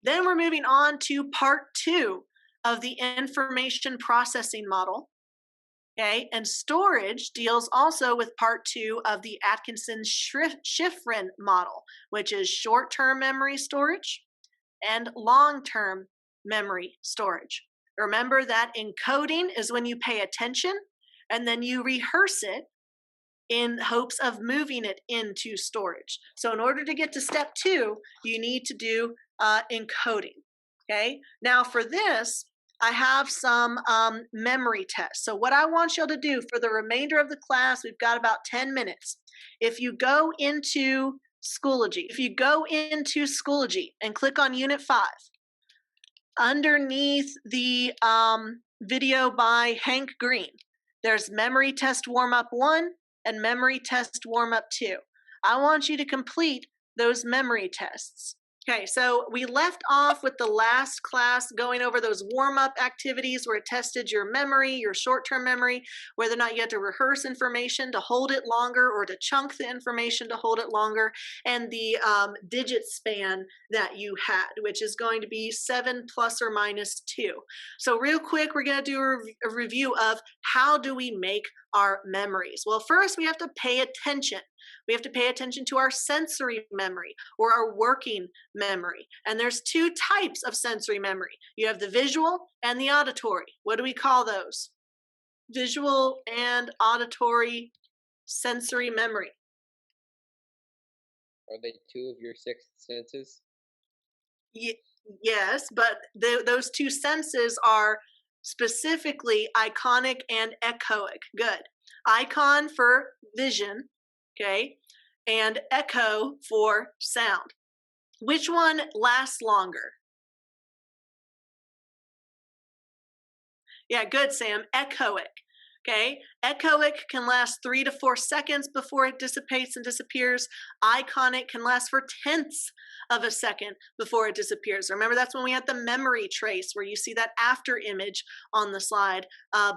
Then we're moving on to part 2 of the information processing model. Okay, and storage deals also with part 2 of the Atkinson-Shiffrin model, which is short-term memory storage and long-term memory storage. Remember that encoding is when you pay attention and then you rehearse it in hopes of moving it into storage. So in order to get to step 2, you need to do encoding. Okay, now for this, I have some memory tests. So what I want y'all to do for the remainder of the class, we've got about 10 minutes. If you go into Schoology and click on Unit 5, underneath the video by Hank Green, there's Memory Test Warm-Up 1 and Memory Test Warm-Up 2. I want you to complete those memory tests. Okay, so we left off with the last class going over those warm-up activities where it tested your memory, your short-term memory, whether or not you had to rehearse information to hold it longer or to chunk the information to hold it longer, and the digit span that you had, which is going to be 7 plus or minus 2. So real quick, we're going to do a review of how do we make our memories. Well, first we have to pay attention. We have to pay attention to our sensory memory or our working memory. And there's 2 types of sensory memory. You have the visual and the auditory. What do we call those? Visual and auditory sensory memory. Are they 2 of your 6 senses? Yes, but those 2 senses are specifically iconic and echoic. Good. Icon for vision, okay, and echo for sound. Which one lasts longer? Yeah, good, Sam. Echoic. Okay, echoic can last 3 to 4 seconds before it dissipates and disappears. Iconic can last for tenths of a second before it disappears. Remember, that's when we had the memory trace where you see that after image on the slide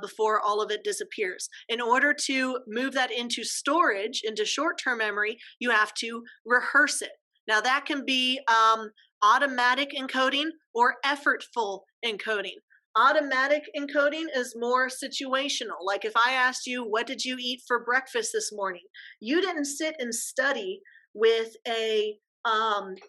before all of it disappears. In order to move that into storage, into short-term memory, you have to rehearse it. Now that can be automatic encoding or effortful encoding. Automatic encoding is more situational. Like if I asked you, what did you eat for breakfast this morning? You didn't sit and study with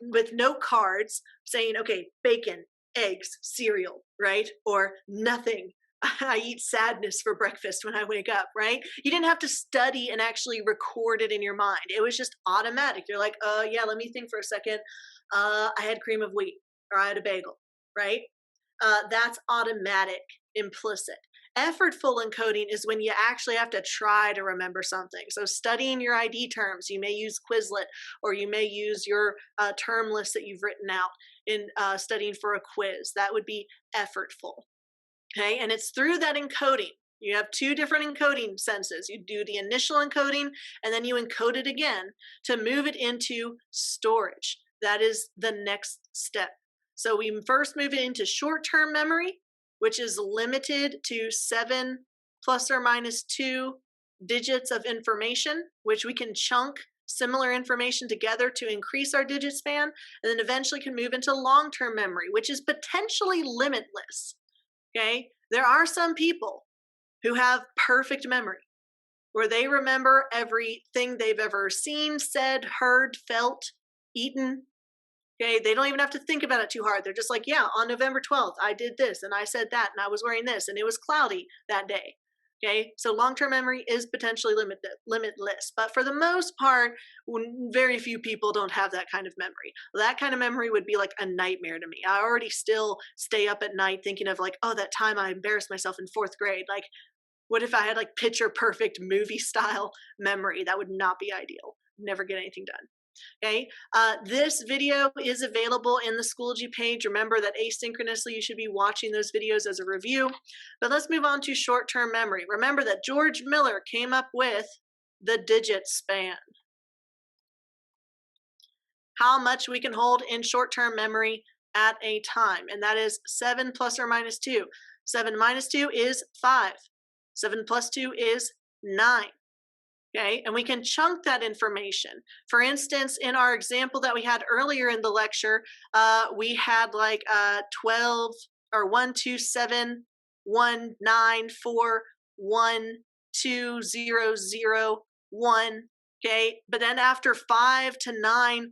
with note cards saying, okay, bacon, eggs, cereal, right? Or nothing. I eat sadness for breakfast when I wake up, right? You didn't have to study and actually record it in your mind. It was just automatic. You're like, yeah, let me think for a second. I had cream of wheat or I had a bagel, right? That's automatic, implicit. Effortful encoding is when you actually have to try to remember something. So studying your ID terms, you may use Quizlet or you may use your term list that you've written out in studying for a quiz. That would be effortful. Okay, and it's through that encoding. You have 2 different encoding senses. You do the initial encoding and then you encode it again to move it into storage. That is the next step. So we first move it into short-term memory, which is limited to 7 plus or minus 2 digits of information, which we can chunk similar information together to increase our digit span, and then eventually can move into long-term memory, which is potentially limitless. Okay? There are some people who have perfect memory, where they remember everything they've ever seen, said, heard, felt, eaten. Okay, they don't even have to think about it too hard. They're just like, yeah, on November 12th, I did this and I said that and I was wearing this and it was cloudy that day. Okay, so long-term memory is potentially limitless, but for the most part, very few people don't have that kind of memory. That kind of memory would be like a nightmare to me. I already still stay up at night thinking of like, oh, that time I embarrassed myself in 4th grade. Like, what if I had like picture perfect movie style memory? That would not be ideal. Never get anything done. Okay, this video is available in the Schoology page. Remember that asynchronously you should be watching those videos as a review. But let's move on to short-term memory. Remember that George Miller came up with the digit span. How much we can hold in short-term memory at a time. And that is 7 plus or minus 2. 7 minus 2 is 5. 7 plus 2 is 9. Okay, and we can chunk that information. For instance, in our example that we had earlier in the lecture, we had like 12 or 1, 2, 7, 1, 9, 4, 1, 2, 0, 0, 1. Okay, but then after 5 to 9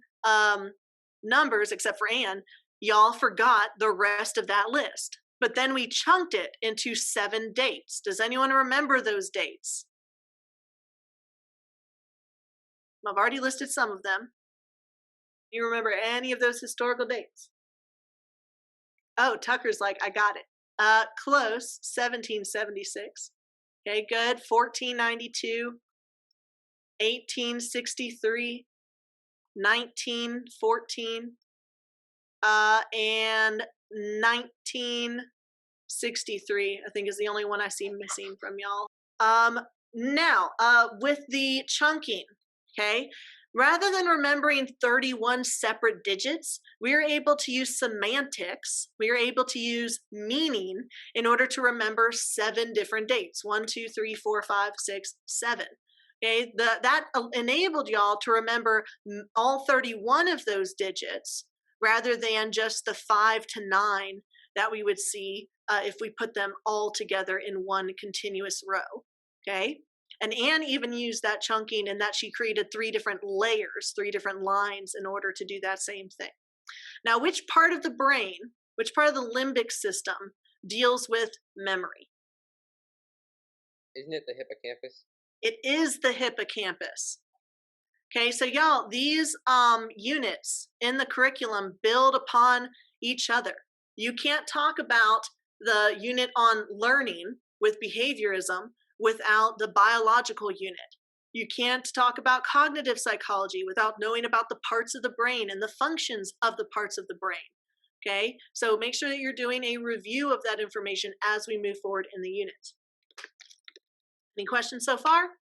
numbers, except for Anne, y'all forgot the rest of that list. But then we chunked it into 7 dates. Does anyone remember those dates? I've already listed some of them. Do you remember any of those historical dates? Oh, Tucker's like, I got it. Close, 1776. Okay, good. 1492, 1863, 1914, and 1963, I think is the only one I see missing from y'all. Now, with the chunking, okay, rather than remembering 31 separate digits, we are able to use semantics. We are able to use meaning in order to remember 7 different dates: 1, 2, 3, 4, 5, 6, 7. Okay, that enabled y'all to remember all 31 of those digits rather than just the 5 to 9 that we would see if we put them all together in one continuous row. Okay, and Anne even used that chunking in that she created 3 different layers, 3 different lines in order to do that same thing. Now, which part of the brain, which part of the limbic system deals with memory? Isn't it the hippocampus? It is the hippocampus. Okay, so y'all, these units in the curriculum build upon each other. You can't talk about the unit on learning with behaviorism without the biological unit. You can't talk about cognitive psychology without knowing about the parts of the brain and the functions of the parts of the brain. Okay, so make sure that you're doing a review of that information as we move forward in the units. Any questions so far?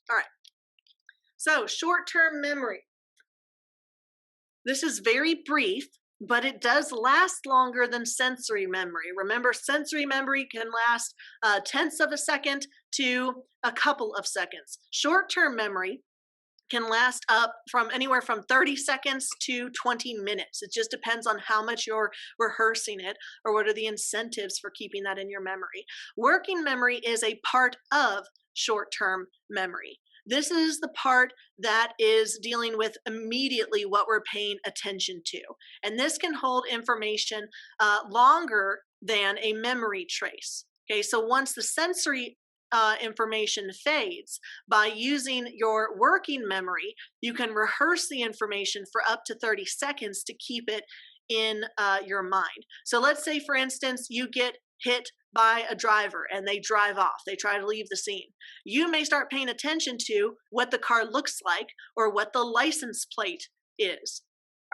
All right. So, short-term memory. This is very brief, but it does last longer than sensory memory. Remember, sensory memory can last tenths of a second to a couple of seconds. Short-term memory can last up from anywhere from 30 seconds to 20 minutes. It just depends on how much you're rehearsing it or what are the incentives for keeping that in your memory. Working memory is a part of short-term memory. This is the part that is dealing with immediately what we're paying attention to. And this can hold information longer than a memory trace. Okay, so once the sensory information fades, by using your working memory, you can rehearse the information for up to 30 seconds to keep it in your mind. So let's say, for instance, you get hit by a driver and they drive off. They try to leave the scene. You may start paying attention to what the car looks like or what the license plate is.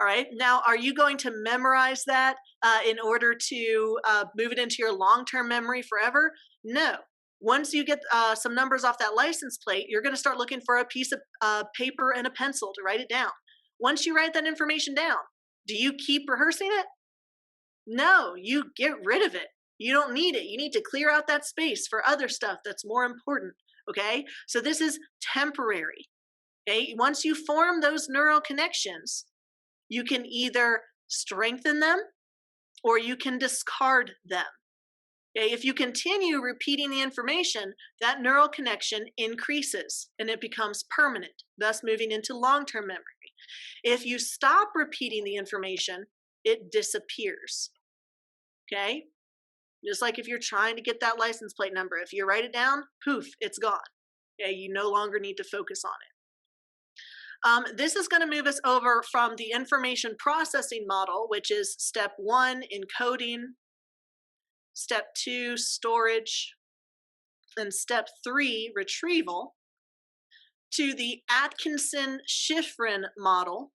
All right. Now, are you going to memorize that in order to move it into your long-term memory forever? No. Once you get some numbers off that license plate, you're going to start looking for a piece of paper and a pencil to write it down. Once you write that information down, do you keep rehearsing it? No, you get rid of it. You don't need it. You need to clear out that space for other stuff that's more important. Okay? So this is temporary. Okay? Once you form those neural connections, you can either strengthen them or you can discard them. Okay? If you continue repeating the information, that neural connection increases and it becomes permanent, thus moving into long-term memory. If you stop repeating the information, it disappears. Okay? Just like if you're trying to get that license plate number, if you write it down, poof, it's gone. Okay? You no longer need to focus on it. This is going to move us over from the information processing model, which is step 1, encoding, step 2, storage, and step 3, retrieval, to the Atkinson-Shiffrin model,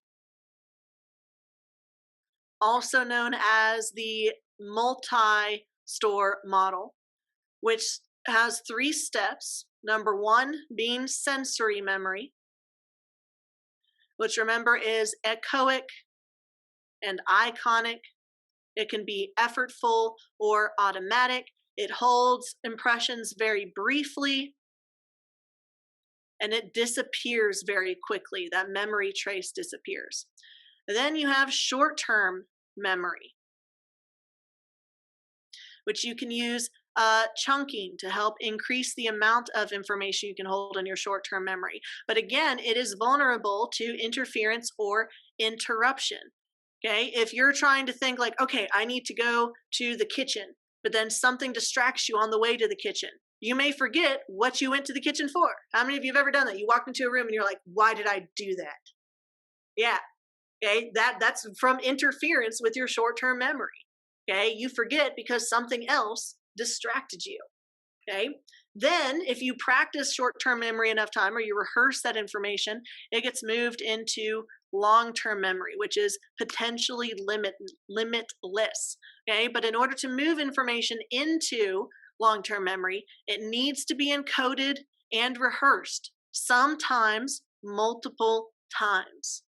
also known as the multi-store model, which has 3 steps. Number 1 being sensory memory, which remember is echoic and iconic. It can be effortful or automatic. It holds impressions very briefly and it disappears very quickly. That memory trace disappears. Then you have short-term memory, which you can use chunking to help increase the amount of information you can hold in your short-term memory. But again, it is vulnerable to interference or interruption. Okay, if you're trying to think like, okay, I need to go to the kitchen, but then something distracts you on the way to the kitchen, you may forget what you went to the kitchen for. How many of you have ever done that? You walked into a room and you're like, why did I do that? Yeah. Okay, that's from interference with your short-term memory. Okay, you forget because something else distracted you. Okay, then if you practice short-term memory enough time or you rehearse that information, it gets moved into long-term memory, which is potentially limitless. Okay, but in order to move information into long-term memory, it needs to be encoded and rehearsed, sometimes multiple times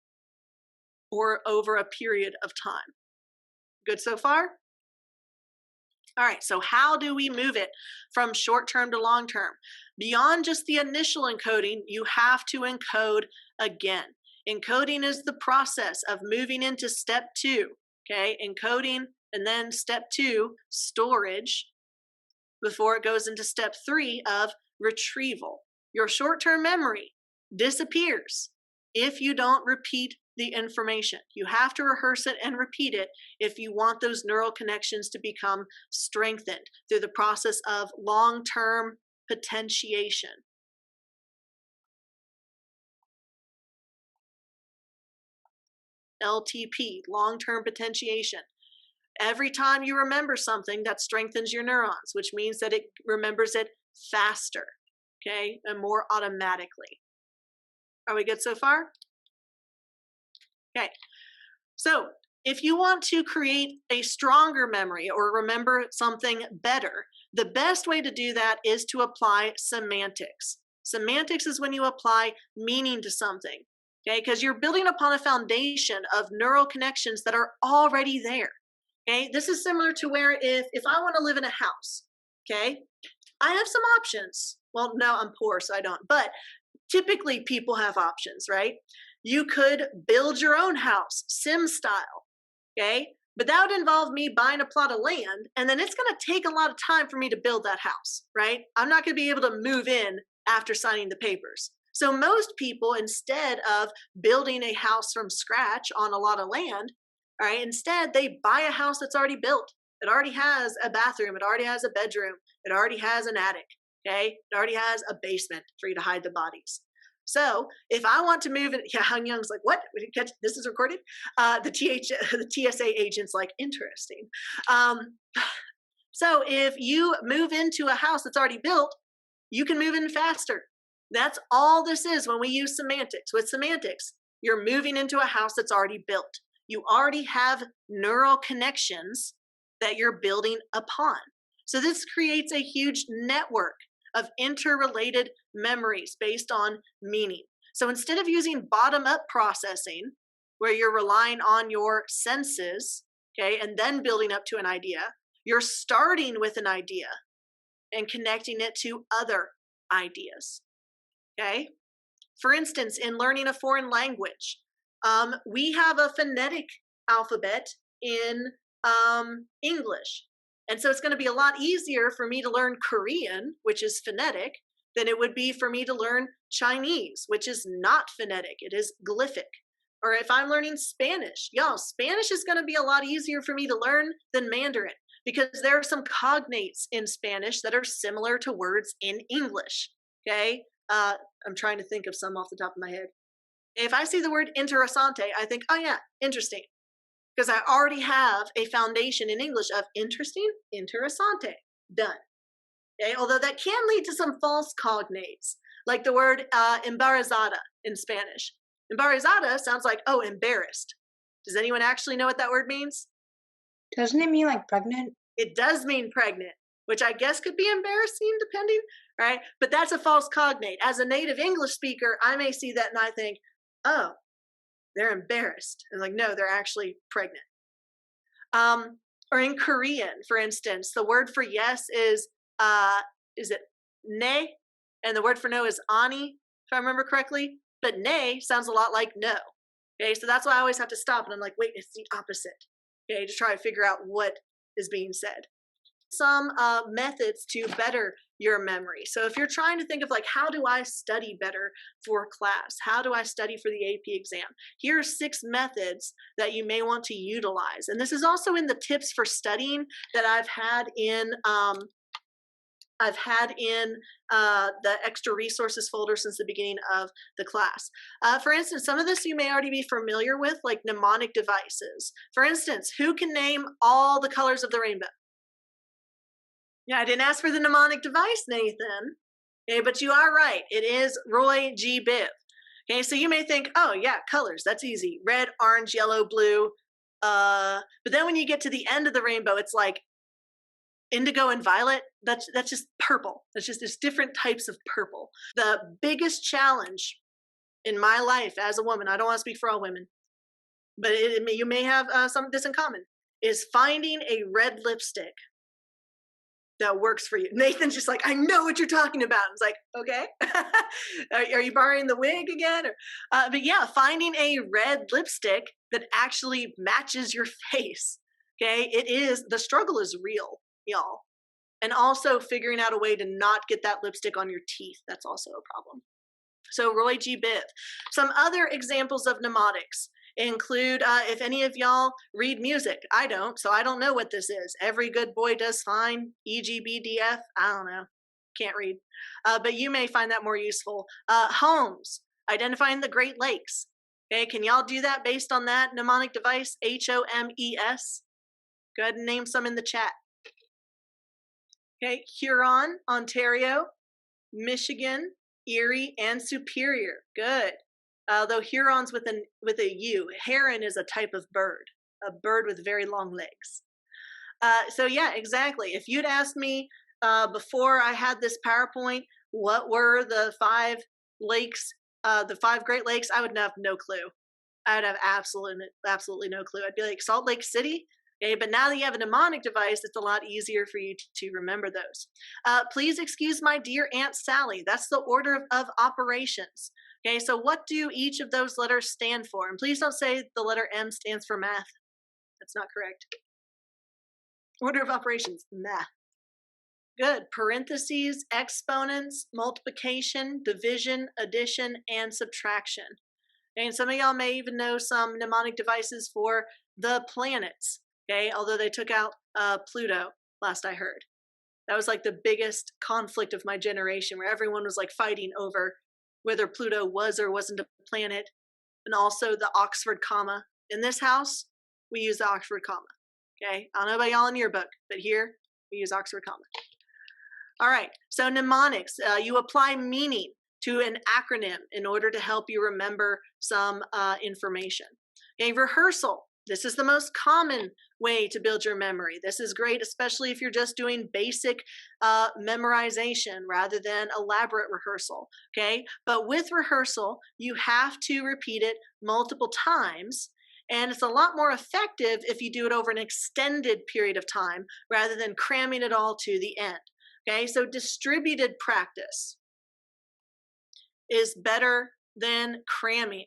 or over a period of time. Good so far? All right, so how do we move it from short term to long term? Beyond just the initial encoding, you have to encode again. Encoding is the process of moving into step 2, okay? Encoding and then step 2, storage, before it goes into step 3 of retrieval. Your short term memory disappears if you don't repeat the information. You have to rehearse it and repeat it if you want those neural connections to become strengthened through the process of long-term potentiation. LTP, long-term potentiation. Every time you remember something, that strengthens your neurons, which means that it remembers it faster, okay, and more automatically. Are we good so far? Okay, so if you want to create a stronger memory or remember something better, the best way to do that is to apply semantics. Semantics is when you apply meaning to something, okay, because you're building upon a foundation of neural connections that are already there. Okay, this is similar to where if I want to live in a house, okay, I have some options. Well, no, I'm poor, so I don't, but typically people have options, right? You could build your own house, sim style, okay? But that would involve me buying a plot of land, and then it's gonna take a lot of time for me to build that house, right? I'm not gonna be able to move in after signing the papers. So most people, instead of building a house from scratch on a lot of land, all right, instead they buy a house that's already built. It already has a bathroom, it already has a bedroom, it already has an attic, okay? It already has a basement for you to hide the bodies. So if I want to move in, yeah, Hung Young's like, what? We didn't catch this is recorded. The TSA agent's like, interesting. So if you move into a house that's already built, you can move in faster. That's all this is when we use semantics. With semantics, you're moving into a house that's already built. You already have neural connections that you're building upon. So this creates a huge network of interrelated memories based on meaning. So instead of using bottom-up processing, where you're relying on your senses, okay, and then building up to an idea, you're starting with an idea and connecting it to other ideas, okay? For instance, in learning a foreign language, we have a phonetic alphabet in English. And so it's going to be a lot easier for me to learn Korean, which is phonetic, than it would be for me to learn Chinese, which is not phonetic. It is glyphic. Or if I'm learning Spanish, y'all, Spanish is going to be a lot easier for me to learn than Mandarin because there are some cognates in Spanish that are similar to words in English. Okay? I'm trying to think of some off the top of my head. If I see the word interesante, I think, oh yeah, interesting. Because I already have a foundation in English of interesting, interessante, done. Okay, although that can lead to some false cognates, like the word embarazada in Spanish. Embarazada sounds like, oh, embarrassed. Does anyone actually know what that word means? Doesn't it mean like pregnant? It does mean pregnant, which I guess could be embarrassing depending, right? But that's a false cognate. As a native English speaker, I may see that and I think, oh, they're embarrassed. And like, no, they're actually pregnant. Or in Korean, for instance, the word for yes is it ne? And the word for no is ani. if I remember correctly. But nay sounds a lot like no. Okay, so that's why I always have to stop and I'm like, wait, it's the opposite. Okay, to try to figure out what is being said. Some methods to better your memory. So if you're trying to think of like, how do I study better for class? How do I study for the AP exam? Here are 6 methods that you may want to utilize. And this is also in the tips for studying that I've had in the extra resources folder since the beginning of the class. For instance, some of this you may already be familiar with, like mnemonic devices. For instance, who can name all the colors of the rainbow? Yeah, I didn't ask for the mnemonic device, Nathan. Okay, but you are right. It is Roy G. Biv. Okay, so you may think, oh yeah, colors, that's easy. Red, orange, yellow, blue. But then when you get to the end of the rainbow, it's like indigo and violet. That's just purple. That's just there's different types of purple. The biggest challenge in my life as a woman, I don't want to speak for all women, but you may have some of this in common, is finding a red lipstick that works for you. Nathan's just like, I know what you're talking about. I was like, okay. Are you borrowing the wig again? But yeah, finding a red lipstick that actually matches your face. Okay, the struggle is real, y'all. And also figuring out a way to not get that lipstick on your teeth. That's also a problem. So Roy G. Biv. Some other examples of mnemonics include, if any of y'all read music. I don't, so I don't know what this is. Every good boy does fine. EGBDF. I don't know. Can't read. But you may find that more useful. Homes. Identifying the Great Lakes. Okay, can y'all do that based on that mnemonic device? HOMES. Go ahead and name some in the chat. Okay, Huron, Ontario, Michigan, Erie, and Superior. Good. Though Huron's with a U. Heron is a type of bird, a bird with very long legs. So yeah, exactly. If you'd asked me before I had this PowerPoint, what were the 5 lakes, the 5 Great Lakes, I would have no clue. I would have absolutely no clue. I'd be like, Salt Lake City? Okay, but now that you have a mnemonic device, it's a lot easier for you to remember those. Please excuse my dear Aunt Sally. That's the order of operations. Okay, so what do each of those letters stand for? And please don't say the letter M stands for math. That's not correct. Order of operations, math. Good. Parentheses, exponents, multiplication, division, addition, and subtraction. And some of y'all may even know some mnemonic devices for the planets. Okay, although they took out Pluto, last I heard. That was like the biggest conflict of my generation, where everyone was like fighting over whether Pluto was or wasn't a planet, and also the Oxford comma. In this house, we use the Oxford comma. Okay, I don't know about y'all in your book, but here we use Oxford comma. All right, so mnemonics, you apply meaning to an acronym in order to help you remember some information. Okay, rehearsal. This is the most common way to build your memory. This is great, especially if you're just doing basic memorization rather than elaborate rehearsal, okay? But with rehearsal, you have to repeat it multiple times, and it's a lot more effective if you do it over an extended period of time rather than cramming it all to the end, okay? So distributed practice is better than cramming,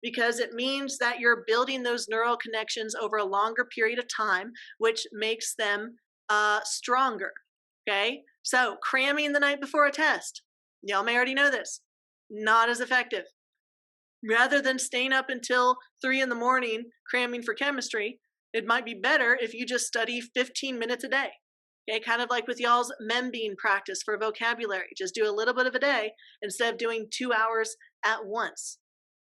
because it means that you're building those neural connections over a longer period of time, which makes them stronger, okay? So cramming the night before a test, y'all may already know this, not as effective. Rather than staying up until 3 in the morning cramming for chemistry, it might be better if you just study 15 minutes a day. Okay, kind of like with y'all's membeing practice for vocabulary. Just do a little bit of a day instead of doing 2 hours at once.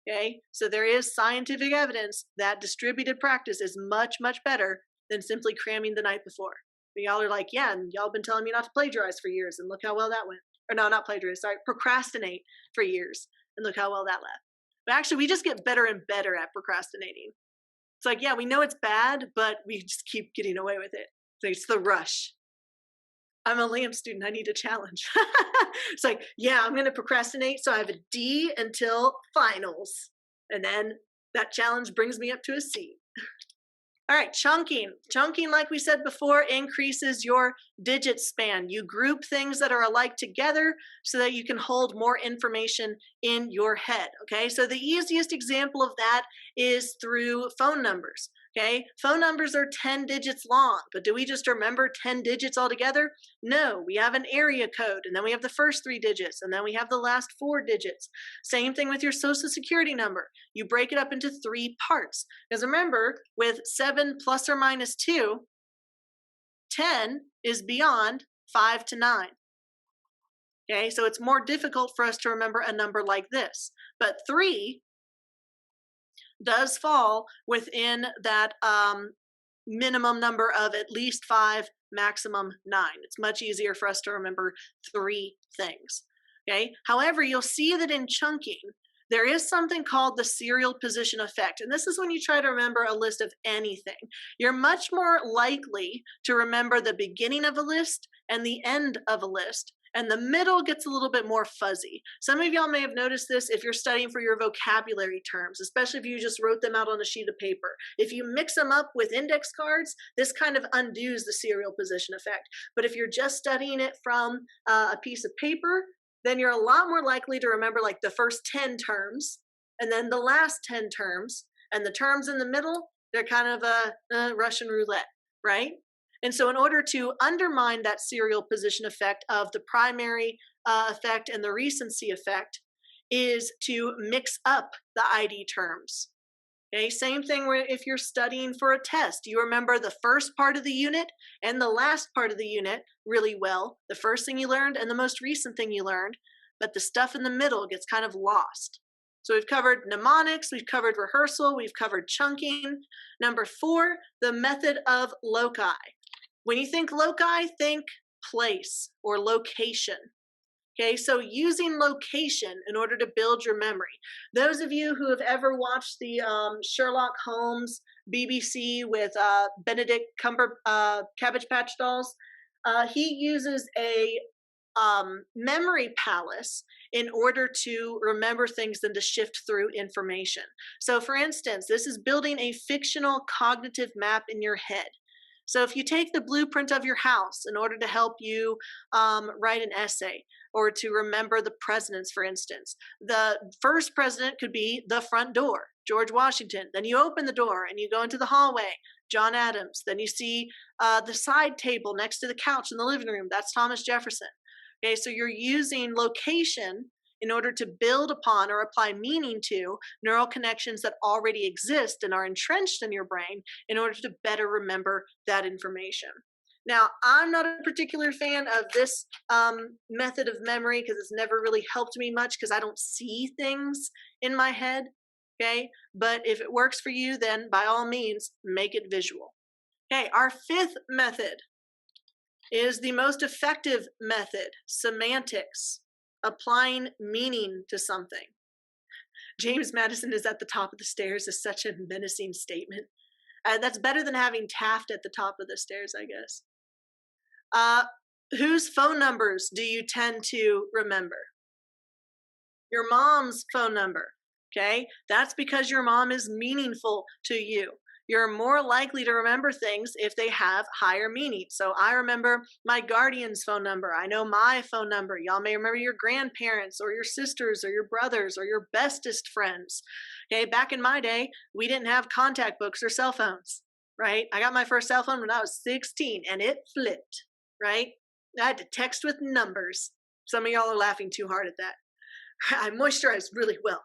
Okay, so there is scientific evidence that distributed practice is much, much better than simply cramming the night before. But y'all are like, yeah, and y'all been telling me not to plagiarize for years, and look how well that went. Or no, not plagiarize, sorry, procrastinate for years, and look how well that left. But actually, we just get better and better at procrastinating. It's like, yeah, we know it's bad, but we just keep getting away with it. So it's the rush. I'm a LAMP student. I need a challenge. It's like, yeah, I'm going to procrastinate. So I have a D until finals. And then that challenge brings me up to a C. All right, chunking. Chunking, like we said before, increases your digit span. You group things that are alike together so that you can hold more information in your head. Okay, so the easiest example of that is through phone numbers. Okay, phone numbers are 10 digits long, but do we just remember 10 digits altogether? No, we have an area code, and then we have the first 3 digits, and then we have the last 4 digits. Same thing with your social security number. You break it up into 3 parts. Because remember, with 7 plus or minus 2, 10 is beyond 5 to 9. Okay, so it's more difficult for us to remember a number like this. But 3 does fall within that minimum number of at least 5, maximum 9. It's much easier for us to remember 3 things. Okay, however, you'll see that in chunking, there is something called the serial position effect. And this is when you try to remember a list of anything. You're much more likely to remember the beginning of a list and the end of a list. And the middle gets a little bit more fuzzy. Some of y'all may have noticed this if you're studying for your vocabulary terms, especially if you just wrote them out on a sheet of paper. If you mix them up with index cards, this kind of undoes the serial position effect. But if you're just studying it from a piece of paper, then you're a lot more likely to remember like the first 10 terms and then the last 10 terms, and the terms in the middle, they're kind of a Russian roulette, right? And so in order to undermine that serial position effect of the primary effect and the recency effect is to mix up the ID terms. Okay, same thing where if you're studying for a test, you remember the first part of the unit and the last part of the unit really well, the first thing you learned and the most recent thing you learned, but the stuff in the middle gets kind of lost. So we've covered mnemonics, we've covered rehearsal, we've covered chunking. Number 4, the method of loci. When you think loci, think place or location. Okay, so using location in order to build your memory. Those of you who have ever watched the Sherlock Holmes BBC with Benedict Cabbage Patch Dolls, he uses a memory palace in order to remember things and to shift through information. So for instance, this is building a fictional cognitive map in your head. So if you take the blueprint of your house in order to help you write an essay or to remember the presidents, for instance, the first president could be the front door, George Washington. Then you open the door and you go into the hallway, John Adams. Then you see the side table next to the couch in the living room. That's Thomas Jefferson. Okay, so you're using location in order to build upon or apply meaning to neural connections that already exist and are entrenched in your brain in order to better remember that information. Now, I'm not a particular fan of this method of memory because it's never really helped me much because I don't see things in my head, okay? But if it works for you, then by all means, make it visual. Okay, our 5th method is the most effective method, semantics. Applying meaning to something. James Madison is at the top of the stairs is such a menacing statement. That's better than having Taft at the top of the stairs, I guess. Whose phone numbers do you tend to remember? Your mom's phone number, okay? That's because your mom is meaningful to you. You're more likely to remember things if they have higher meaning. So I remember my guardian's phone number. I know my phone number. Y'all may remember your grandparents or your sisters or your brothers or your bestest friends. Okay, back in my day, we didn't have contact books or cell phones, right? I got my first cell phone when I was 16 and it flipped, right? I had to text with numbers. Some of y'all are laughing too hard at that. I moisturized really well.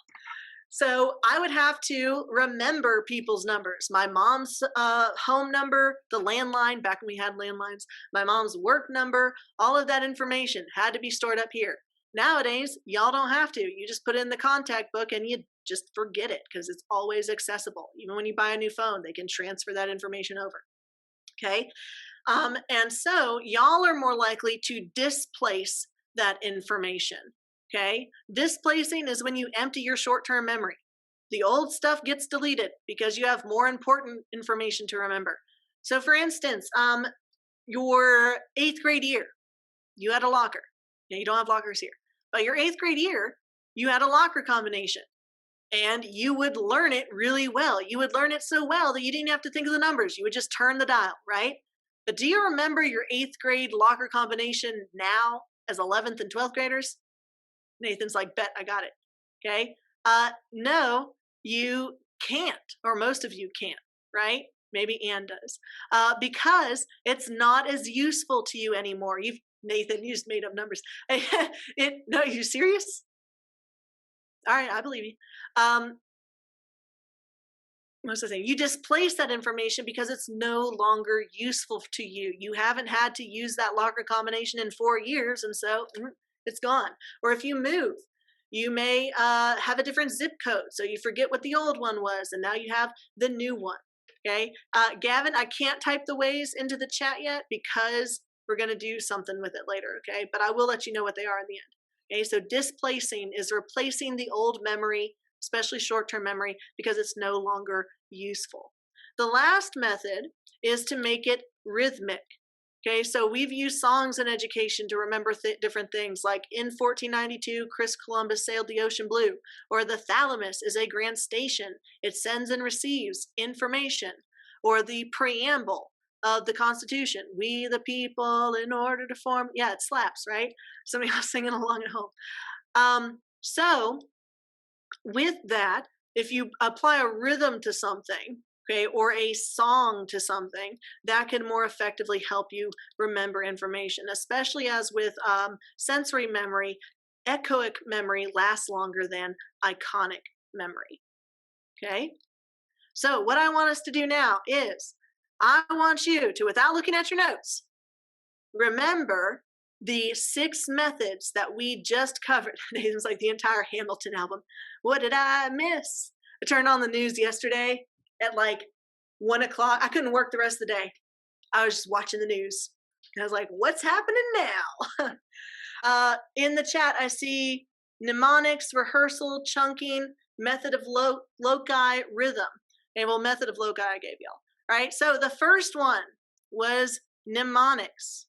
So I would have to remember people's numbers. My mom's home number, the landline, back when we had landlines, my mom's work number, all of that information had to be stored up here. Nowadays, y'all don't have to. You just put it in the contact book and you just forget it because it's always accessible. Even when you buy a new phone, they can transfer that information over. Okay? And so y'all are more likely to displace that information. Okay, displacing is when you empty your short-term memory. The old stuff gets deleted because you have more important information to remember. So for instance, your 8th grade year, you had a locker. Now, you don't have lockers here, but your 8th grade year, you had a locker combination and you would learn it really well. You would learn it so well that you didn't have to think of the numbers. You would just turn the dial, right? But do you remember your 8th grade locker combination now as 11th and 12th graders? Nathan's like, bet I got it. Okay. No, you can't, or most of you can't, right? Maybe Anne does. Because it's not as useful to you anymore. Nathan, you just made up numbers. No, are you serious? All right, I believe you. What's the thing? You displace that information because it's no longer useful to you. You haven't had to use that locker combination in 4 years, and so it's gone. Or if you move, you may have a different zip code, so you forget what the old one was, and now you have the new one. Okay, Gavin, I can't type the ways into the chat yet because we're going to do something with it later. Okay, but I will let you know what they are in the end. Okay, so displacing is replacing the old memory, especially short-term memory, because it's no longer useful. The last method is to make it rhythmic. Okay, so we've used songs in education to remember different things, like in 1492, Chris Columbus sailed the ocean blue, or the thalamus is a grand station. It sends and receives information, or the preamble of the Constitution, we the people in order to form, yeah, it slaps, right? Somebody else singing along at home. So with that, if you apply a rhythm to something, okay, or a song to something, that can more effectively help you remember information, especially as with sensory memory, echoic memory lasts longer than iconic memory. Okay? So what I want us to do now is I want you to, without looking at your notes, remember the 6 methods that we just covered. Nathan's like the entire Hamilton album. What did I miss? I turned on the news yesterday at like 1 o'clock. I couldn't work the rest of the day. I was just watching the news. And I was like, what's happening now? In the chat, I see mnemonics, rehearsal, chunking, method of loci, rhythm. Okay, well, method of loci I gave y'all. All right, so the first one was mnemonics.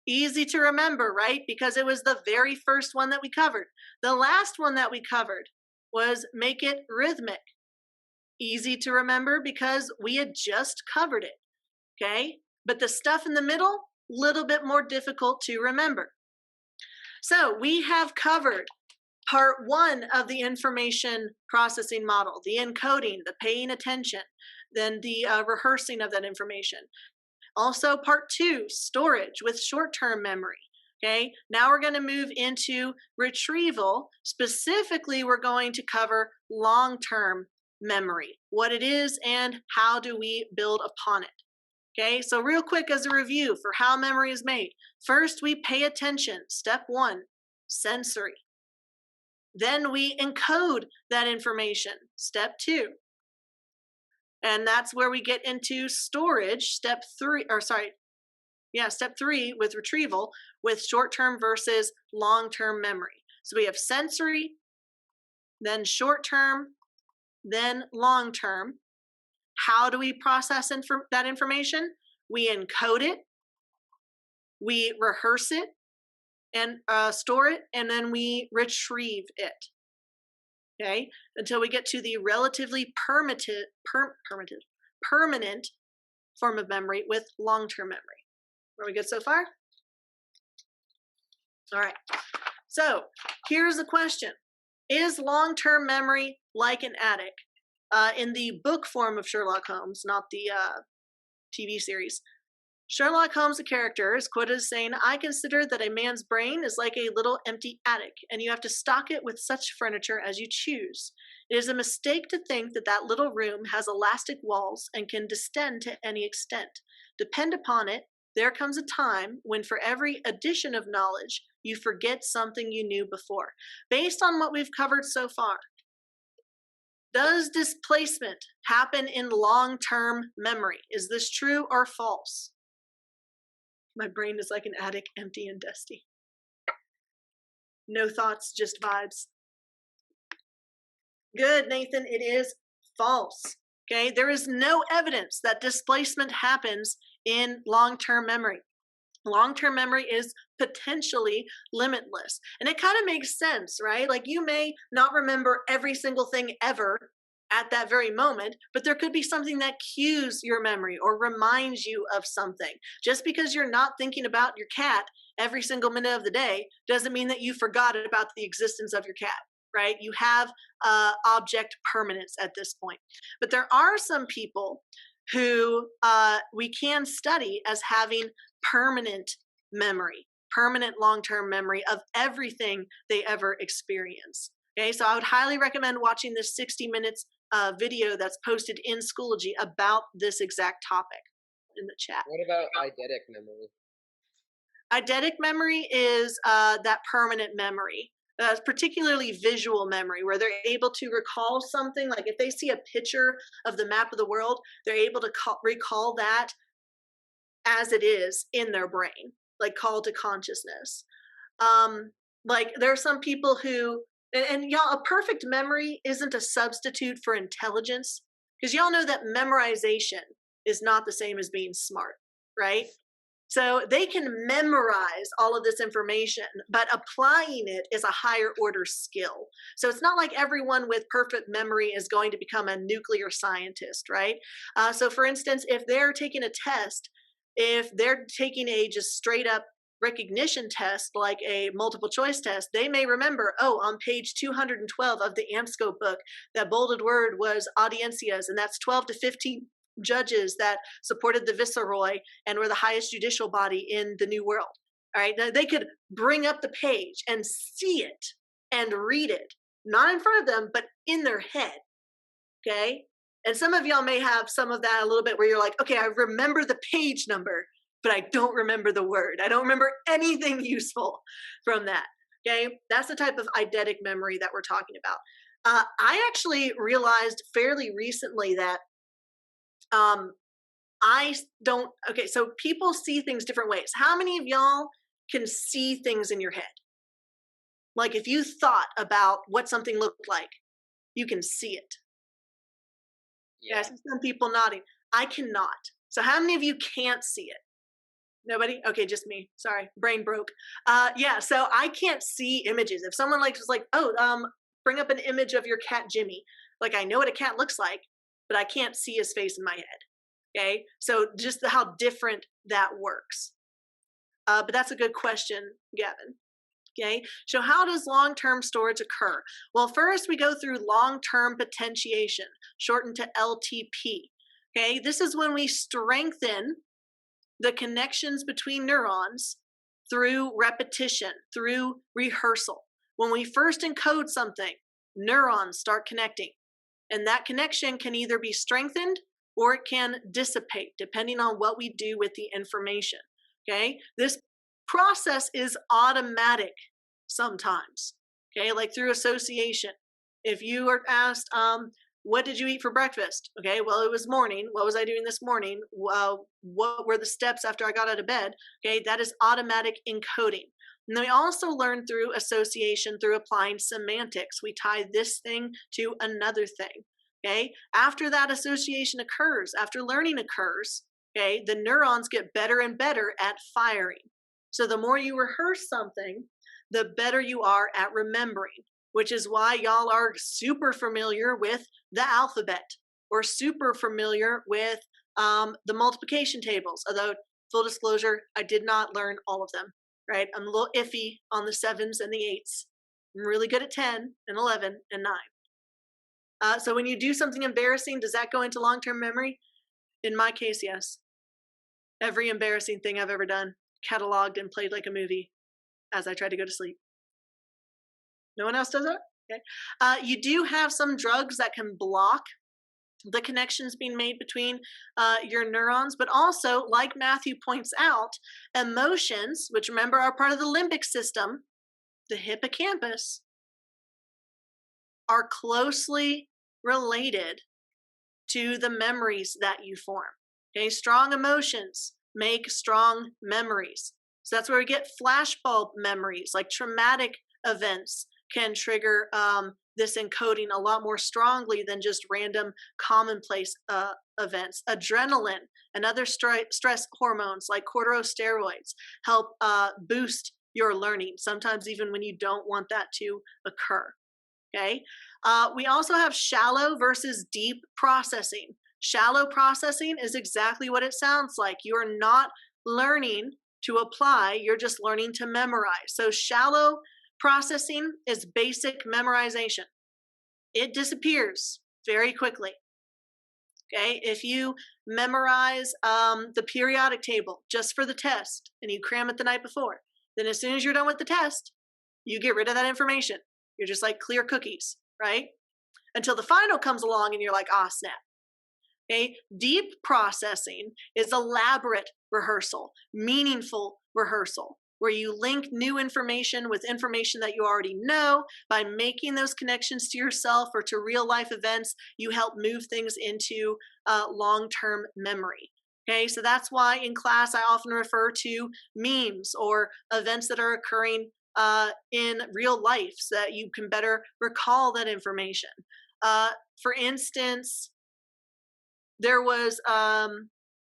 Easy to remember, right? Because it was the very first one that we covered. The last one that we covered was make it rhythmic. Easy to remember because we had just covered it, okay? But the stuff in the middle, little bit more difficult to remember. So we have covered part 1 of the information processing model, the encoding, the paying attention, then the rehearsing of that information. Also part 2, storage with short-term memory. Okay, now we're going to move into retrieval. Specifically, we're going to cover long-term memory, what it is and how do we build upon it. Okay, so real quick as a review for how memory is made. First, we pay attention. Step 1, sensory. Then we encode that information. Step 2. And that's where we get into storage, step 3 with retrieval, with short-term versus long-term memory. So we have sensory, then short-term, then long-term. How do we process that information? We encode it, we rehearse it, and store it, and then we retrieve it. Okay, until we get to the relatively permanent form of memory with long-term memory. Are we good so far? All right. So here's the question. Is long-term memory like an attic? In the book form of Sherlock Holmes, not the TV series, Sherlock Holmes, the character, is quoted as saying, I consider that a man's brain is like a little empty attic, and you have to stock it with such furniture as you choose. It is a mistake to think that that little room has elastic walls and can distend to any extent. Depend upon it, there comes a time when for every addition of knowledge, you forget something you knew before. Based on what we've covered so far, does displacement happen in long-term memory? Is this true or false? My brain is like an attic, empty and dusty. No thoughts, just vibes. Good, Nathan, it is false. Okay, there is no evidence that displacement happens in long-term memory. Long-term memory is potentially limitless. And it kind of makes sense, right? Like you may not remember every single thing ever at that very moment, but there could be something that cues your memory or reminds you of something. Just because you're not thinking about your cat every single minute of the day doesn't mean that you forgot about the existence of your cat, right? You have object permanence at this point. But there are some people who we can study as having permanent memory, permanent long-term memory of everything they ever experience. Okay, so I would highly recommend watching this 60 minutes video that's posted in Schoology about this exact topic in the chat. What about eidetic memory? Eidetic memory is that permanent memory, particularly visual memory, where they're able to recall something. Like if they see a picture of the map of the world, they're able to recall that as it is in their brain, like call to consciousness. Like there are some people who, and y'all, a perfect memory isn't a substitute for intelligence, because y'all know that memorization is not the same as being smart, right? So they can memorize all of this information, but applying it is a higher order skill. So it's not like everyone with perfect memory is going to become a nuclear scientist, right? So for instance, if they're taking a test, if they're taking a just straight up recognition test, like a multiple choice test, they may remember, oh, on page 212 of the AMSCO book, that bolded word was audiencias, and that's 12 to 15 judges that supported the viceroy and were the highest judicial body in the New World. All right, now, they could bring up the page and see it and read it, not in front of them, but in their head. Okay, and some of y'all may have some of that a little bit where you're like, okay, I remember the page number, but I don't remember the word. I don't remember anything useful from that. Okay, that's the type of eidetic memory that we're talking about. I actually realized fairly recently that I don't, okay, so people see things different ways. How many of y'all can see things in your head? Like if you thought about what something looked like, you can see it. Yeah. Yes, some people nodding. I cannot. So how many of you can't see it? Nobody? Okay, just me. Sorry, brain broke. Yeah, so I can't see images. If someone like was like, oh, bring up an image of your cat Jimmy. Like I know what a cat looks like, but I can't see his face in my head. Okay, so just how different that works. But that's a good question, Gavin. Okay, so how does long-term storage occur? Well, first we go through long-term potentiation, shortened to LTP. Okay, this is when we strengthen the connections between neurons through repetition, through rehearsal. When we first encode something, neurons start connecting, and that connection can either be strengthened or it can dissipate depending on what we do with the information. Okay, this process is automatic sometimes. Okay, like through association. If you are asked, what did you eat for breakfast? Okay, well, it was morning. What was I doing this morning? What were the steps after I got out of bed? Okay, that is automatic encoding. And then we also learn through association, through applying semantics. We tie this thing to another thing. Okay, after that association occurs, after learning occurs, okay, the neurons get better and better at firing. So the more you rehearse something, the better you are at remembering, which is why y'all are super familiar with the alphabet or super familiar with the multiplication tables. Although, full disclosure, I did not learn all of them, right? I'm a little iffy on the 7s and the 8s. I'm really good at 10 and 11 and 9. So when you do something embarrassing, does that go into long-term memory? In my case, yes. Every embarrassing thing I've ever done, cataloged and played like a movie as I try to go to sleep. No one else does that? Okay. You do have some drugs that can block the connections being made between your neurons, but also, like Matthew points out, emotions, which remember are part of the limbic system, the hippocampus, are closely related to the memories that you form. Okay, strong emotions make strong memories. So that's where we get flashbulb memories, like traumatic events can trigger this encoding a lot more strongly than just random commonplace events. Adrenaline and other stress hormones like corticosteroids help boost your learning, sometimes even when you don't want that to occur. Okay, We also have shallow versus deep processing. Shallow processing is exactly what it sounds like. You are not learning to apply, you're just learning to memorize. So shallow processing is basic memorization. It disappears very quickly. Okay, if you memorize the periodic table just for the test and you cram it the night before, then as soon as you're done with the test, you get rid of that information. You're just like clear cookies, right? Until the final comes along and you're like, ah, snap. Okay, deep processing is elaborate rehearsal, meaningful rehearsal, where you link new information with information that you already know. By making those connections to yourself or to real life events, you help move things into long-term memory. Okay, so that's why in class I often refer to memes or events that are occurring in real life so that you can better recall that information. For instance, there was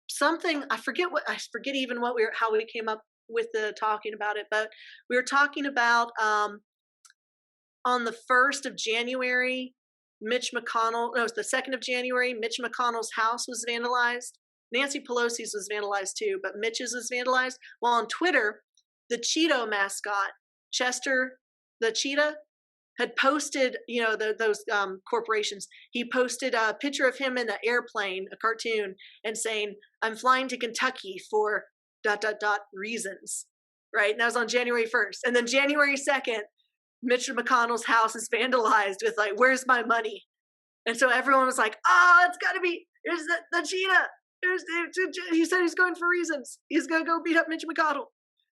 something, I forget even how we came up with the talking about it, but we were talking about on the 1st of January, Mitch McConnell, no, it was the 2nd of January, Mitch McConnell's house was vandalized. Nancy Pelosi's was vandalized too, but Mitch's was vandalized. Well, on Twitter, the Cheeto mascot, Chester the cheetah, had posted, those corporations. He posted a picture of him in an airplane, a cartoon, and saying, "I'm flying to Kentucky for ... reasons." Right? And that was on January 1st. And then January 2nd, Mitch McConnell's house is vandalized with like, "Where's my money?" And so everyone was like, "Oh, it's got to be, there's the cheetah. He said he's going for reasons. He's going to go beat up Mitch McConnell."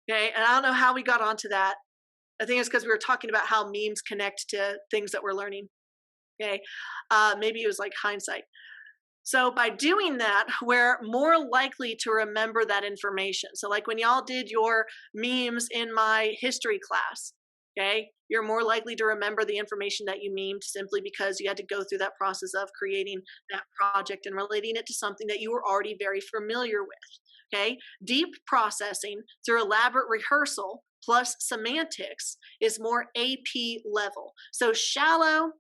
Okay. And I don't know how we got onto that. I think it's because we were talking about how memes connect to things that we're learning. Okay. Maybe it was like hindsight. So by doing that, we're more likely to remember that information. So like when y'all did your memes in my history class, okay, you're more likely to remember the information that you memed simply because you had to go through that process of creating that project and relating it to something that you were already very familiar with. Okay. Deep processing through elaborate rehearsal plus semantics is more AP level. So shallow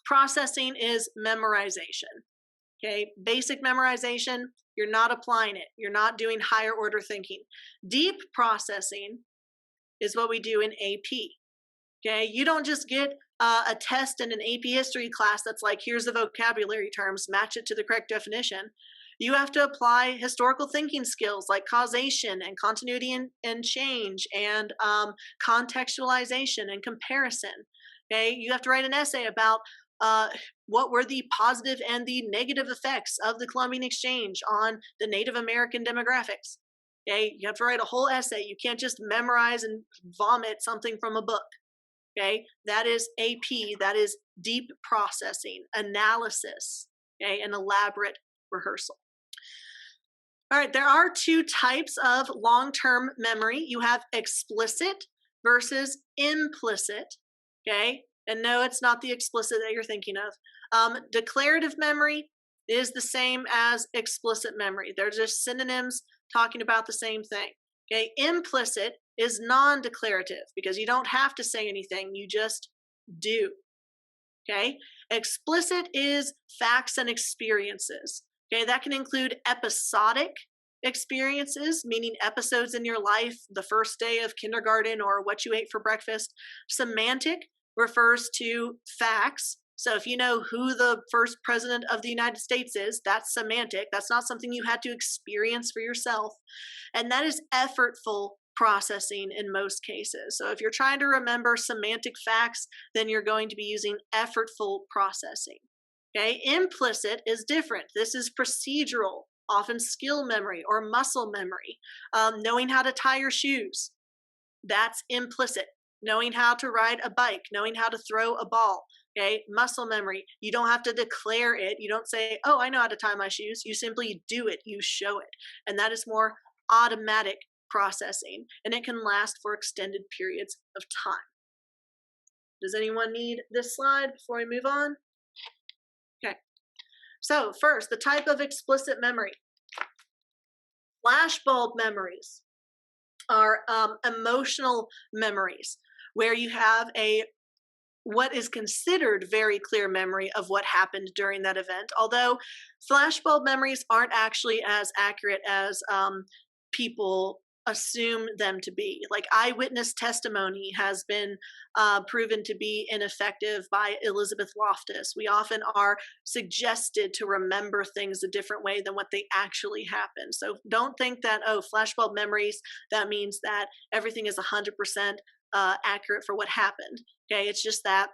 processing is memorization. Okay, basic memorization, you're not applying it. You're not doing higher order thinking. Deep processing is what we do in AP. Okay, you don't just get a test in an AP history class that's like, here's the vocabulary terms, match it to the correct definition. You have to apply historical thinking skills like causation and continuity and change and contextualization and comparison. Okay, you have to write an essay about what were the positive and the negative effects of the Columbian Exchange on the Native American demographics. Okay, you have to write a whole essay. You can't just memorize and vomit something from a book. Okay, that is AP, that is deep processing, analysis, okay, and elaborate rehearsal. All right, there are two types of long-term memory. You have explicit versus implicit, okay? And no, it's not the explicit that you're thinking of. Declarative memory is the same as explicit memory. They're just synonyms talking about the same thing. Okay, implicit is non-declarative because you don't have to say anything, you just do. Okay, explicit is facts and experiences. Okay, that can include episodic experiences, meaning episodes in your life, the first day of kindergarten or what you ate for breakfast. Semantic refers to facts. So if you know who the first president of the United States is, that's semantic. That's not something you had to experience for yourself. And that is effortful processing in most cases. So if you're trying to remember semantic facts, then you're going to be using effortful processing. Okay, implicit is different. This is procedural, often skill memory or muscle memory. Knowing how to tie your shoes, that's implicit. Knowing how to ride a bike, knowing how to throw a ball. Okay, muscle memory. You don't have to declare it. You don't say, "Oh, I know how to tie my shoes." You simply do it. You show it. And that is more automatic processing, and it can last for extended periods of time. Does anyone need this slide before we move on? Okay. So first, the type of explicit memory. Flashbulb memories are emotional memories where you have a what is considered very clear memory of what happened during that event. Although flashbulb memories aren't actually as accurate as people assume them to be. Like eyewitness testimony has been proven to be ineffective by Elizabeth Loftus. We often are suggested to remember things a different way than what they actually happen. So don't think that, oh, flashbulb memories, that means that everything is 100% accurate for what happened. Okay, it's just that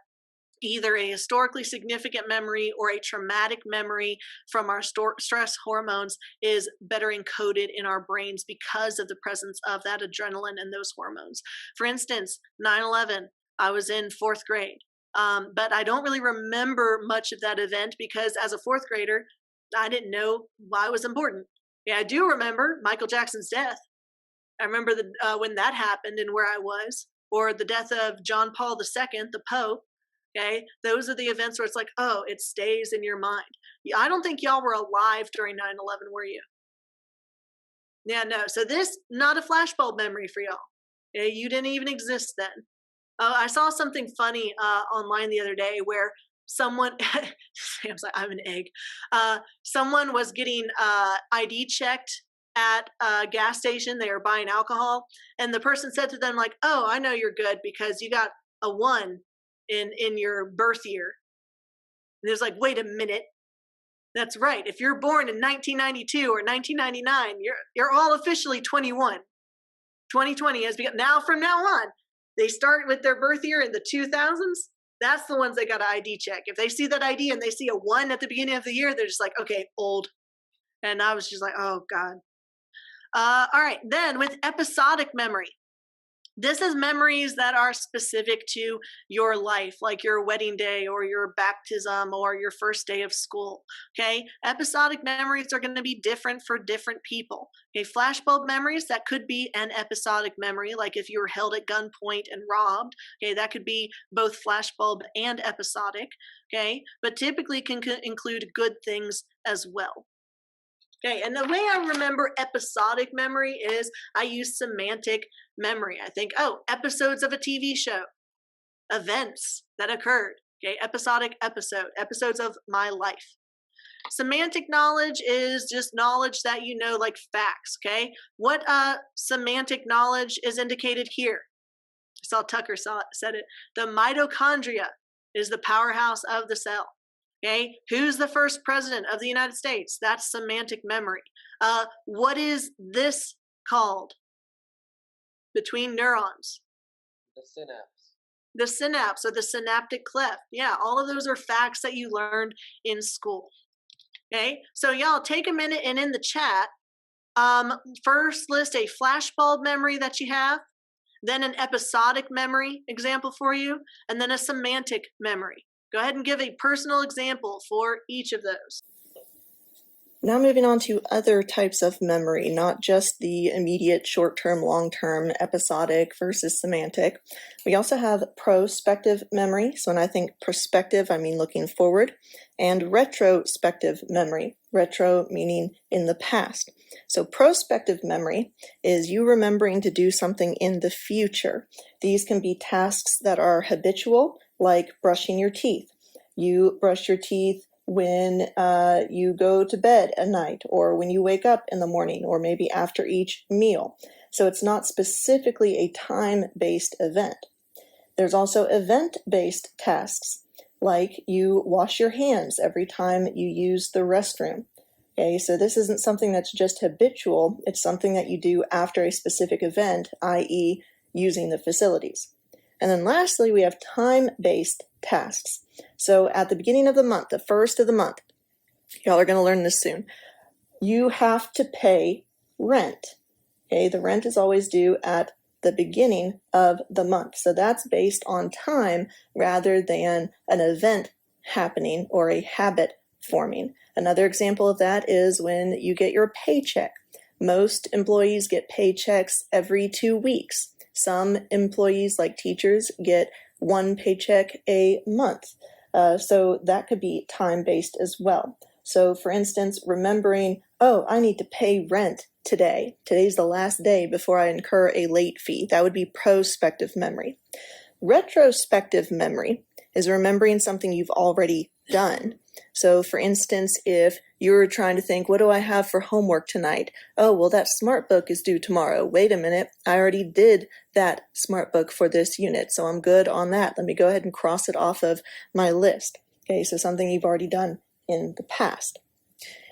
either a historically significant memory or a traumatic memory from our stress hormones is better encoded in our brains because of the presence of that adrenaline and those hormones. For instance, 9/11, I was in fourth grade, but I don't really remember much of that event because as a fourth grader, I didn't know why it was important. Yeah, I do remember Michael Jackson's death. I remember when that happened and where I was, or the death of John Paul II, the Pope. Okay, those are the events where it's like, oh, it stays in your mind. I don't think y'all were alive during 9/11, were you? Yeah, no. So this, not a flashbulb memory for y'all. Okay, you didn't even exist then. I saw something funny online the other day where someone, Sam's like, I'm an egg. Someone was getting ID checked at a gas station. They were buying alcohol, and the person said to them like, "Oh, I know you're good because you got a 1 in your birth year." And there's like, wait a minute. That's right. If you're born in 1992 or 1999, you're all officially 21. 2020 has begun. Now, from now on, they start with their birth year in the 2000s. That's the ones they got to ID check. If they see that ID and they see a 1 at the beginning of the year, they're just like, okay, old. And I was just like, oh, God. All right. Then with episodic memory. This is memories that are specific to your life, like your wedding day or your baptism or your first day of school. Okay. Episodic memories are going to be different for different people. Okay. Flashbulb memories, that could be an episodic memory, like if you were held at gunpoint and robbed. Okay. That could be both flashbulb and episodic. Okay. But typically can include good things as well. Okay, and the way I remember episodic memory is I use semantic memory. I think, oh, episodes of a TV show, events that occurred. Okay, episodic episode, episodes of my life. Semantic knowledge is just knowledge that you know, like facts. Okay, what semantic knowledge is indicated here? I saw Tucker said it. The mitochondria is the powerhouse of the cell. Okay, who's the first president of the United States? That's semantic memory. What is this called? Between neurons. The synapse. The synapse or the synaptic cleft. Yeah, all of those are facts that you learned in school. Okay, so y'all take a minute and in the chat, first list a flashbulb memory that you have, then an episodic memory example for you, and then a semantic memory. Go ahead and give a personal example for each of those. Now moving on to other types of memory, not just the immediate short-term, long-term, episodic versus semantic. We also have prospective memory. So when I think prospective, I mean looking forward, and retrospective memory. Retro meaning in the past. So prospective memory is you remembering to do something in the future. These can be tasks that are habitual, like brushing your teeth. You brush your teeth when you go to bed at night, or when you wake up in the morning, or maybe after each meal. So it's not specifically a time-based event. There's also event-based tasks, like you wash your hands every time you use the restroom. Okay, so this isn't something that's just habitual, it's something that you do after a specific event, i.e. using the facilities. And then lastly, we have time-based tasks. So at the beginning of the month, the first of the month, y'all are going to learn this soon, you have to pay rent. Okay, the rent is always due at the beginning of the month. So that's based on time rather than an event happening or a habit forming. Another example of that is when you get your paycheck. Most employees get paychecks every 2 weeks. Some employees, like teachers, get one paycheck a month. So that could be time-based as well. So for instance, remembering, oh, I need to pay rent today. Today's the last day before I incur a late fee. That would be prospective memory. Retrospective memory is remembering something you've already done. So for instance, if you're trying to think, what do I have for homework tonight? Oh, well, that smart book is due tomorrow. Wait a minute, I already did that smart book for this unit, so I'm good on that. Let me go ahead and cross it off of my list. Okay, so something you've already done in the past.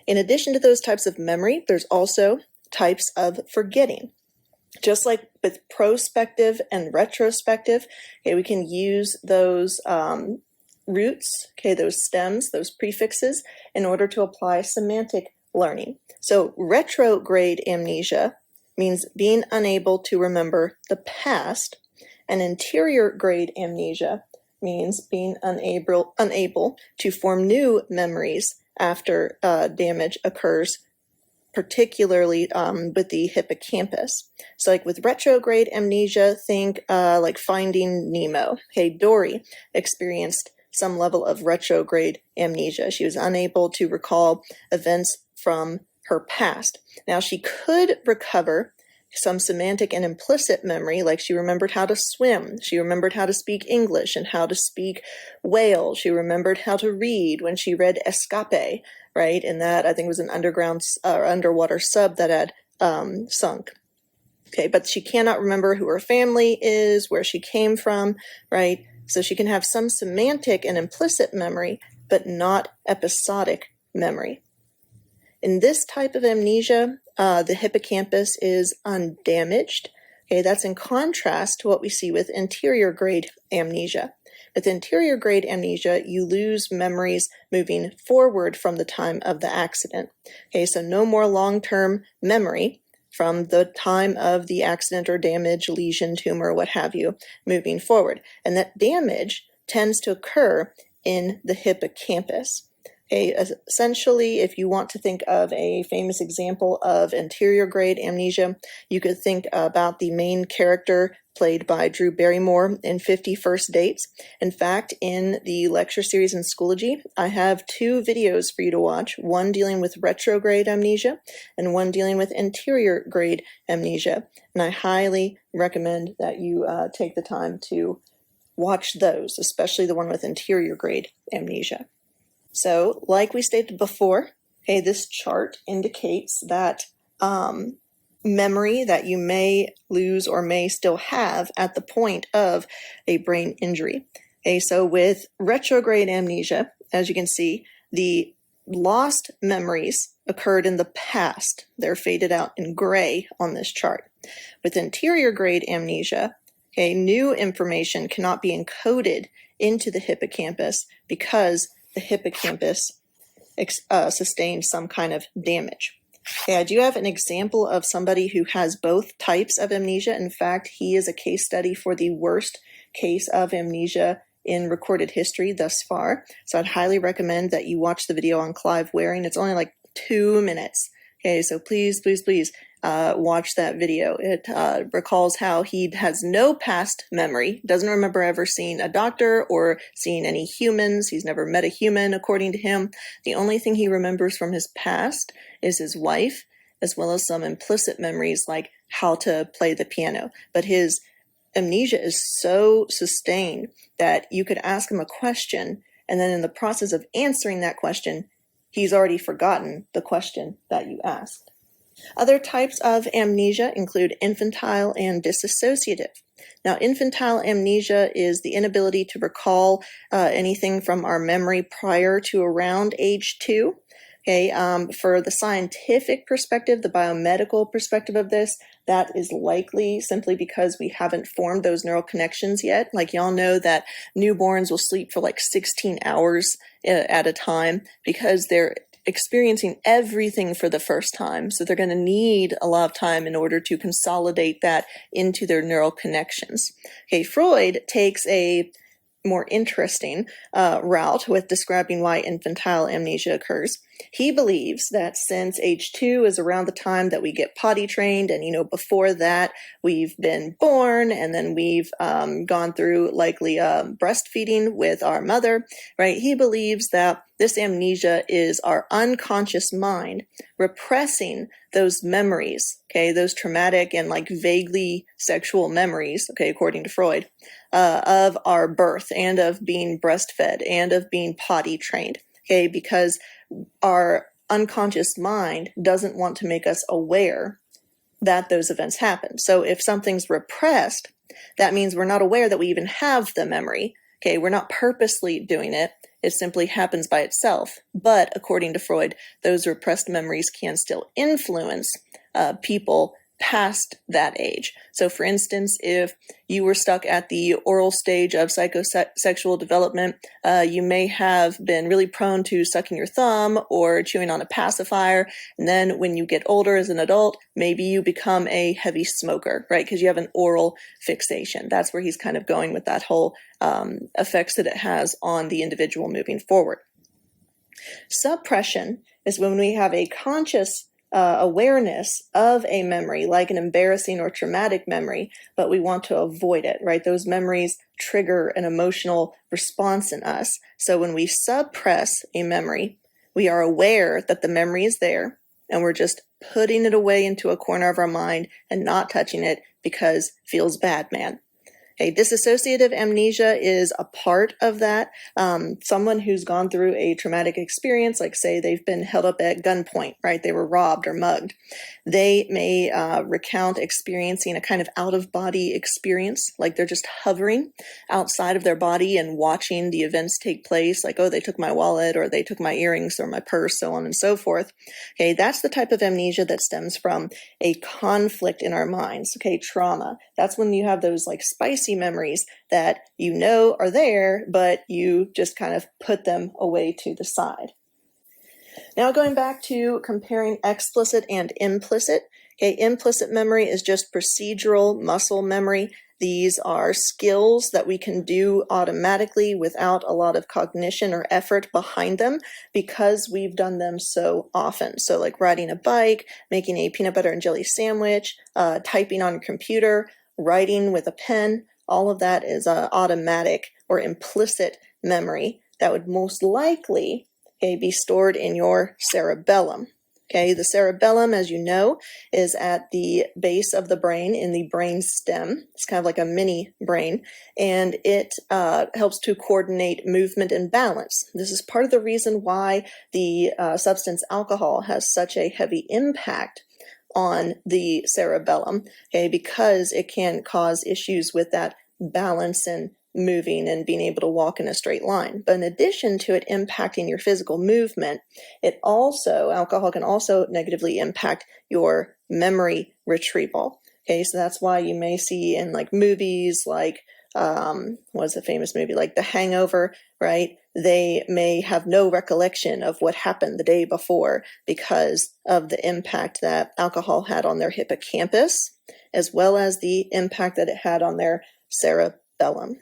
In addition to those types of memory, there's also types of forgetting. Just like with prospective and retrospective, okay, we can use those roots, okay, those stems, those prefixes, in order to apply semantic learning. So retrograde amnesia means being unable to remember the past, and anterior grade amnesia means being unable to form new memories after damage occurs, particularly with the hippocampus. So like with retrograde amnesia, think like Finding Nemo. Okay, Dory experienced some level of retrograde amnesia. She was unable to recall events from her past. Now she could recover some semantic and implicit memory, like she remembered how to swim, she remembered how to speak English and how to speak whale, she remembered how to read when she read Escape, right? And that, I think, was an underwater sub that had sunk. Okay, but she cannot remember who her family is, where she came from, right? So she can have some semantic and implicit memory, but not episodic memory. In this type of amnesia, the hippocampus is undamaged. Okay, that's in contrast to what we see with anterior grade amnesia. With anterior grade amnesia, you lose memories moving forward from the time of the accident. Okay, so no more long-term memory from the time of the accident or damage, lesion, tumor, what have you, moving forward. And that damage tends to occur in the hippocampus. Okay, essentially, if you want to think of a famous example of anterior grade amnesia, you could think about the main character played by Drew Barrymore in 50 First Dates. In fact, in the lecture series in Schoology, I have 2 videos for you to watch, one dealing with retrograde amnesia and one dealing with anterior grade amnesia. And I highly recommend that you take the time to watch those, especially the one with anterior grade amnesia. So, like we stated before, okay, this chart indicates that memory that you may lose or may still have at the point of a brain injury. Okay, so with retrograde amnesia, as you can see, the lost memories occurred in the past. They're faded out in gray on this chart. With anterior grade amnesia, okay, new information cannot be encoded into the hippocampus because the hippocampus sustained some kind of damage. Okay, I do have an example of somebody who has both types of amnesia. In fact, he is a case study for the worst case of amnesia in recorded history thus far. So I'd highly recommend that you watch the video on Clive Waring. It's only like 2 minutes. Okay, so please watch that video. It recalls how he has no past memory, doesn't remember ever seeing a doctor or seeing any humans. He's never met a human, according to him. The only thing he remembers from his past is his wife, as well as some implicit memories like how to play the piano. But his amnesia is so sustained that you could ask him a question, and then in the process of answering that question, he's already forgotten the question that you asked. Other types of amnesia include infantile and dissociative. Now, infantile amnesia is the inability to recall anything from our memory prior to around age 2. Okay, for the scientific perspective, the biomedical perspective of this, that is likely simply because we haven't formed those neural connections yet. Like y'all know that newborns will sleep for like 16 hours at a time because they're experiencing everything for the first time. So they're going to need a lot of time in order to consolidate that into their neural connections. Okay, Freud takes a more interesting route with describing why infantile amnesia occurs. He believes that since age 2 is around the time that we get potty trained, and before that we've been born, and then we've gone through likely breastfeeding with our mother, right? He believes that this amnesia is our unconscious mind repressing those memories, okay, those traumatic and like vaguely sexual memories, okay, according to Freud, of our birth and of being breastfed and of being potty trained, okay, because our unconscious mind doesn't want to make us aware that those events happen. So if something's repressed, that means we're not aware that we even have the memory. Okay, we're not purposely doing it. It simply happens by itself. But according to Freud, those repressed memories can still influence people past that age. So for instance, if you were stuck at the oral stage of psychosexual development, you may have been really prone to sucking your thumb or chewing on a pacifier. And then when you get older as an adult, maybe you become a heavy smoker, right? Because you have an oral fixation. That's where he's kind of going with that whole effects that it has on the individual moving forward. Suppression is when we have a conscious awareness of a memory, like an embarrassing or traumatic memory, but we want to avoid it, right? Those memories trigger an emotional response in us. So when we suppress a memory, we are aware that the memory is there, and we're just putting it away into a corner of our mind and not touching it because it feels bad, man. Okay, dissociative amnesia is a part of that. Someone who's gone through a traumatic experience, like say they've been held up at gunpoint, right? They were robbed or mugged. They may recount experiencing a kind of out-of-body experience, like they're just hovering outside of their body and watching the events take place, like, oh, they took my wallet or they took my earrings or my purse, so on and so forth. Okay, that's the type of amnesia that stems from a conflict in our minds, okay, trauma. That's when you have those like spicy memories that you know are there, but you just kind of put them away to the side. Now going back to comparing explicit and implicit. Okay, implicit memory is just procedural muscle memory. These are skills that we can do automatically without a lot of cognition or effort behind them because we've done them so often. So like riding a bike, making a peanut butter and jelly sandwich, typing on a computer, writing with a pen, all of that is automatic or implicit memory that would most likely, okay, be stored in your cerebellum. Okay, the cerebellum, as you know, is at the base of the brain in the brain stem. It's kind of like a mini brain, and it helps to coordinate movement and balance. This is part of the reason why the substance alcohol has such a heavy impact on the cerebellum, okay, because it can cause issues with that balance and moving and being able to walk in a straight line. But in addition to it impacting your physical movement, alcohol can also negatively impact your memory retrieval. Okay, so that's why you may see in like movies like, what's a famous movie, like The Hangover, right? They may have no recollection of what happened the day before because of the impact that alcohol had on their hippocampus, as well as the impact that it had on their cerebellum.